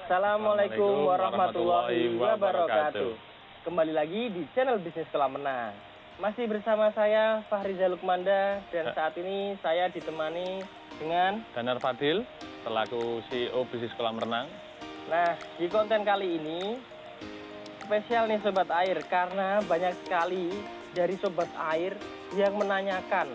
Assalamualaikum warahmatullahi wabarakatuh. Kembali lagi di channel Bisnis Kolam Renang. Masih bersama saya Fahriza Lukmanda dan saat ini saya ditemani dengan Danar Fadil selaku CEO Bisnis Kolam Renang. Nah, di konten kali ini spesial nih Sobat Air karena banyak sekali dari Sobat Air yang menanyakan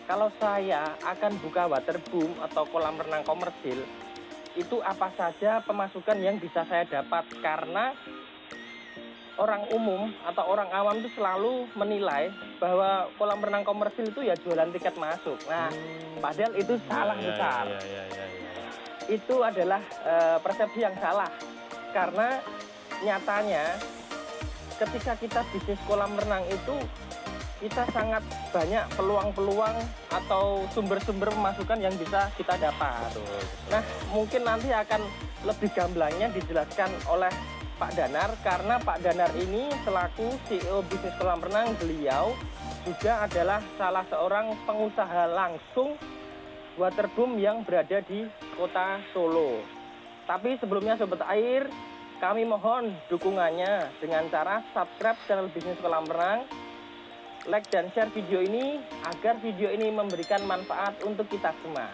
kalau saya akan buka waterboom atau kolam renang komersil, itu apa saja pemasukan yang bisa saya dapat, karena orang umum atau orang awam itu selalu menilai bahwa kolam renang komersil itu ya jualan tiket masuk. Nah, padahal itu salah besar. Itu adalah persepsi yang salah, karena nyatanya ketika kita bisnis kolam renang itu kita sangat banyak peluang-peluang atau sumber-sumber pemasukan yang bisa kita dapat. Nah, mungkin nanti akan lebih gamblangnya dijelaskan oleh Pak Danar, karena Pak Danar ini selaku CEO Bisnis Kolam Renang, beliau juga adalah salah seorang pengusaha langsung waterboom yang berada di kota Solo. Tapi sebelumnya Sobat Air, kami mohon dukungannya dengan cara subscribe channel Bisnis Kolam Renang, like dan share video ini agar video ini memberikan manfaat untuk kita semua.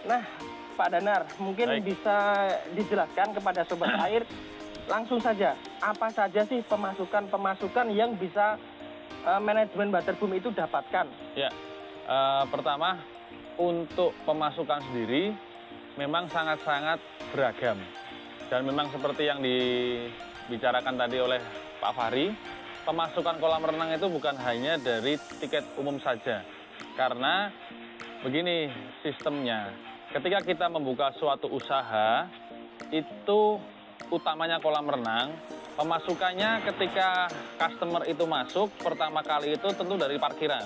Nah, Pak Danar, mungkin bisa dijelaskan kepada Sobat Air langsung saja, apa saja sih pemasukan yang bisa manajemen waterboom itu dapatkan? Ya, pertama untuk pemasukan sendiri memang sangat-sangat beragam, dan memang seperti yang dibicarakan tadi oleh Pak Fahri, pemasukan kolam renang itu bukan hanya dari tiket umum saja. Karena begini sistemnya, ketika kita membuka suatu usaha, itu utamanya kolam renang, pemasukannya ketika customer itu masuk, pertama kali itu tentu dari parkiran.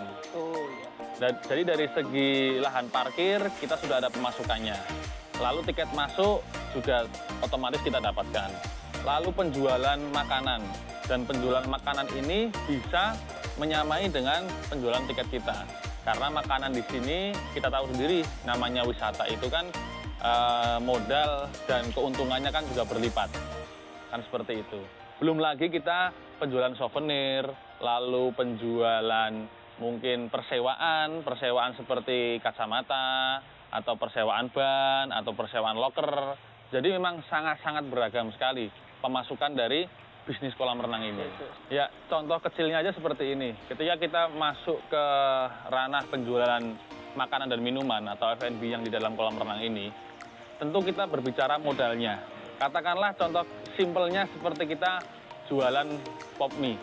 Jadi dari segi lahan parkir, kita sudah ada pemasukannya. Lalu tiket masuk juga otomatis kita dapatkan. Lalu penjualan makanan, dan penjualan makanan ini bisa menyamai dengan penjualan tiket kita. Karena makanan di sini kita tahu sendiri, namanya wisata itu kan modal dan keuntungannya kan juga berlipat. Kan seperti itu. Belum lagi kita penjualan souvenir, lalu penjualan mungkin persewaan seperti kacamata, atau persewaan ban, atau persewaan loker. Jadi memang sangat-sangat beragam sekali pemasukan dari bisnis kolam renang ini. Ya, contoh kecilnya aja seperti ini. Ketika kita masuk ke ranah penjualan makanan dan minuman atau F&B yang di dalam kolam renang ini, tentu kita berbicara modalnya. Katakanlah contoh simpelnya seperti kita jualan pop mie.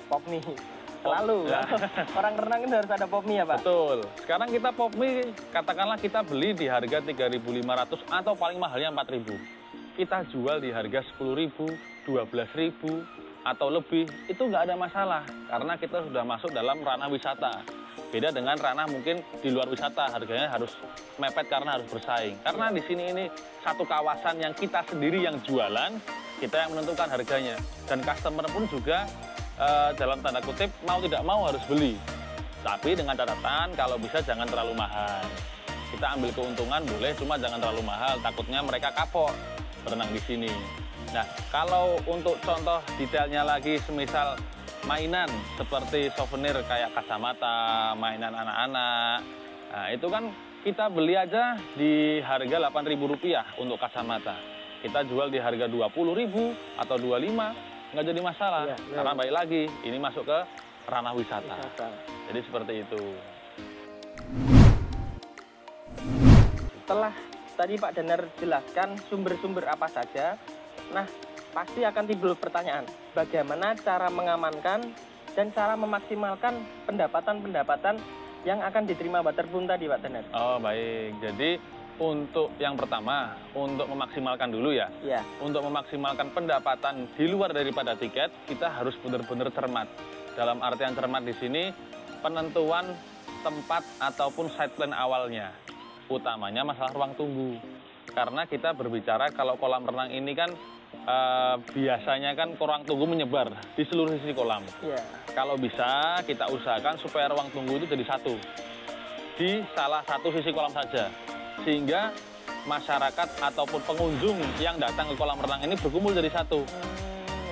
Selalu, ya. Orang renang itu harus ada pop mie ya Pak? Betul. Sekarang kita pop mie, katakanlah kita beli di harga 3.500 atau paling mahalnya 4.000. Kita jual di harga 10.000, 12.000 atau lebih, itu nggak ada masalah karena kita sudah masuk dalam ranah wisata. Beda dengan ranah mungkin di luar wisata, harganya harus mepet karena harus bersaing. Karena di sini ini satu kawasan yang kita sendiri yang jualan, kita yang menentukan harganya, dan customer pun juga dalam tanda kutip mau tidak mau harus beli. Tapi dengan catatan kalau bisa jangan terlalu mahal. Kita ambil keuntungan boleh, cuma jangan terlalu mahal, takutnya mereka kapok berenang di sini. Nah, kalau untuk contoh detailnya lagi, semisal mainan seperti souvenir kayak kacamata, mainan anak-anak, nah itu kan kita beli aja di harga Rp8.000 untuk kacamata. Kita jual di harga 20.000 atau 25, nggak jadi masalah. Karena baik lagi, ini masuk ke ranah wisata. Jadi seperti itu. Setelah tadi Pak Danar jelaskan sumber-sumber apa saja, nah pasti akan timbul pertanyaan, bagaimana cara mengamankan dan cara memaksimalkan pendapatan-pendapatan yang akan diterima waterboom tadi Pak Danar? Oh baik, jadi untuk yang pertama, untuk memaksimalkan dulu ya. Untuk memaksimalkan pendapatan di luar daripada tiket, kita harus benar-benar cermat. Dalam artian cermat di sini, penentuan tempat ataupun side plan awalnya. Utamanya masalah ruang tunggu. Karena kita berbicara kalau kolam renang ini kan biasanya kan ruang tunggu menyebar di seluruh sisi kolam. Kalau bisa kita usahakan supaya ruang tunggu itu jadi satu. Di salah satu sisi kolam saja. Sehingga masyarakat ataupun pengunjung yang datang ke kolam renang ini berkumpul jadi satu.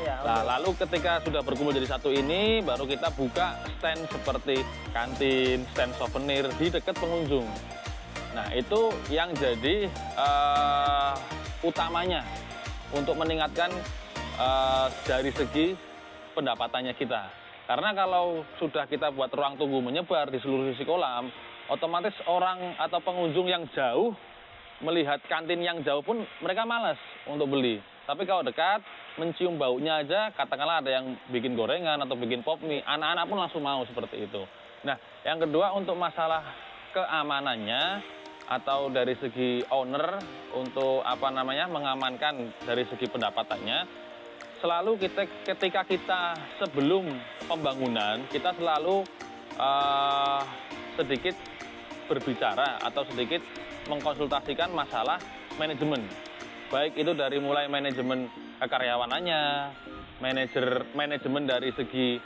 Nah, lalu ketika sudah berkumpul jadi satu ini, baru kita buka stand seperti kantin, stand souvenir di dekat pengunjung. Nah, itu yang jadi utamanya untuk meningkatkan dari segi pendapatannya kita. Karena kalau sudah kita buat ruang tunggu menyebar di seluruh sisi kolam, otomatis orang atau pengunjung yang jauh melihat kantin yang jauh pun mereka malas untuk beli. Tapi kalau dekat, mencium baunya aja, katakanlah ada yang bikin gorengan atau bikin pop mie, anak-anak pun langsung mau seperti itu. Nah, yang kedua untuk masalah keamanannya atau dari segi owner untuk mengamankan dari segi pendapatannya, selalu ketika kita sebelum pembangunan, kita selalu sedikit berbicara atau sedikit mengkonsultasikan masalah manajemen. Baik itu dari mulai manajemen karyawanannya, manajemen dari segi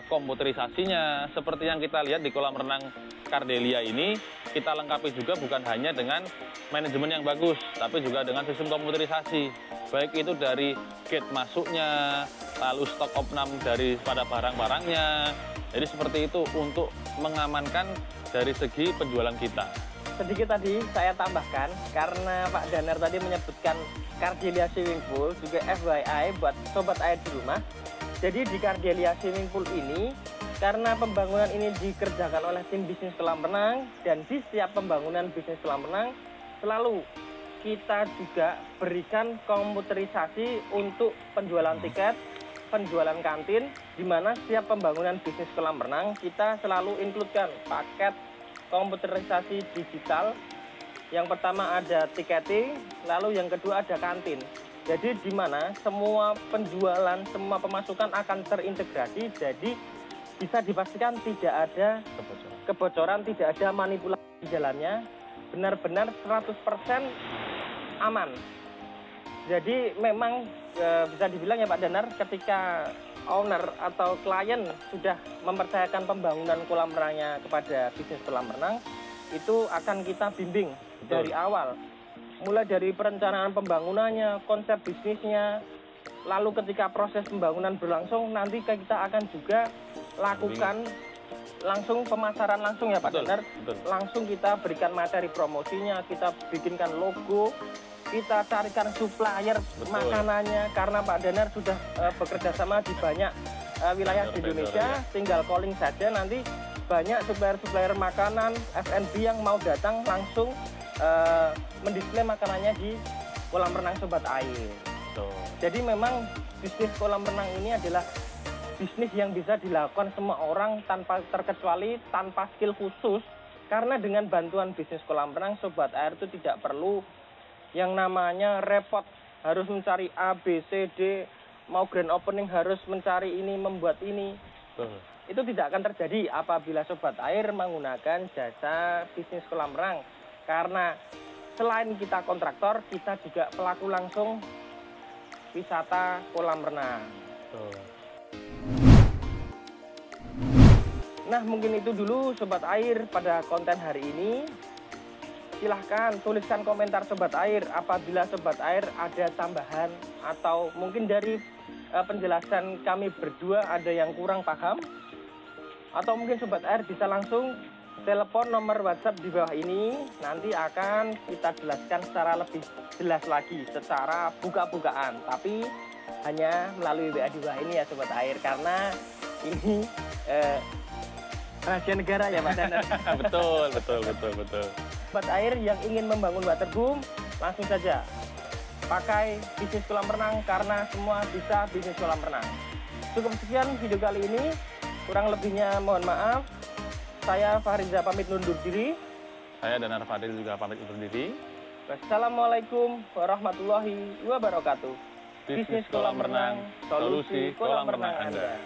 komputerisasinya. Seperti yang kita lihat di kolam renang Kardelia ini, kita lengkapi juga bukan hanya dengan manajemen yang bagus, tapi juga dengan sistem komputerisasi. Baik itu dari gate masuknya, lalu stok opnam pada barang-barangnya. Jadi seperti itu untuk mengamankan dari segi penjualan kita. Sedikit tadi saya tambahkan, karena Pak Danar tadi menyebutkan Kardelia Swimming Pool, juga FYI buat sobat air di rumah. Jadi di Kardelia Swimming Pool ini, karena pembangunan ini dikerjakan oleh tim bisnis kolam renang, dan di setiap pembangunan bisnis kolam renang, selalu kita juga berikan komputerisasi untuk penjualan tiket, penjualan kantin, di mana setiap pembangunan bisnis kolam renang, kita selalu include-kan paket komputerisasi digital. Yang pertama ada tiketing, lalu yang kedua ada kantin. Jadi di mana semua penjualan, semua pemasukan akan terintegrasi, jadi bisa dipastikan tidak ada kebocoran, tidak ada manipulasi di jalannya, benar-benar 100% aman. Jadi memang bisa dibilang ya Pak Danar, ketika owner atau klien sudah mempercayakan pembangunan kolam renangnya kepada bisnis kolam renang, itu akan kita bimbing dari awal. Mulai dari perencanaan pembangunannya, konsep bisnisnya, lalu ketika proses pembangunan berlangsung, nanti kita akan juga lakukan langsung pemasaran langsung ya Pak Danar. Langsung kita berikan materi promosinya, kita bikinkan logo, kita carikan supplier makanannya, karena Pak Danar sudah bekerja sama di banyak wilayah di Indonesia, tinggal calling saja, nanti banyak supplier-supplier makanan, F&B yang mau datang langsung mendisplay makanannya di kolam renang Sobat Air. Jadi memang bisnis kolam renang ini adalah bisnis yang bisa dilakukan semua orang tanpa terkecuali, tanpa skill khusus, karena dengan bantuan bisnis kolam renang Sobat Air itu tidak perlu yang namanya repot, harus mencari A, B, C, D, mau grand opening harus mencari ini, membuat ini. Itu tidak akan terjadi apabila Sobat Air menggunakan jasa bisnis kolam renang. Karena selain kita kontraktor, kita juga pelaku langsung wisata kolam renang. Nah, mungkin itu dulu Sobat Air pada konten hari ini. Silahkan tuliskan komentar Sobat Air apabila Sobat Air ada tambahan atau mungkin dari penjelasan kami berdua ada yang kurang paham, atau mungkin Sobat Air bisa langsung telepon nomor WhatsApp di bawah ini, nanti akan kita jelaskan secara lebih jelas lagi secara buka-bukaan, tapi hanya melalui WA di bawah ini ya Sobat Air, karena ini rahasia negara ya Pak Danar. Betul. Sobat Air yang ingin membangun waterboom, langsung saja pakai bisnis kolam renang, karena semua bisa bisnis kolam renang. Cukup sekian video kali ini, kurang lebihnya mohon maaf. Saya Fahriza pamit undur diri. Saya Danar Fadil juga pamit undur diri. Wassalamualaikum warahmatullahi wabarakatuh. Bisnis kolam renang, solusi kolam renang Anda.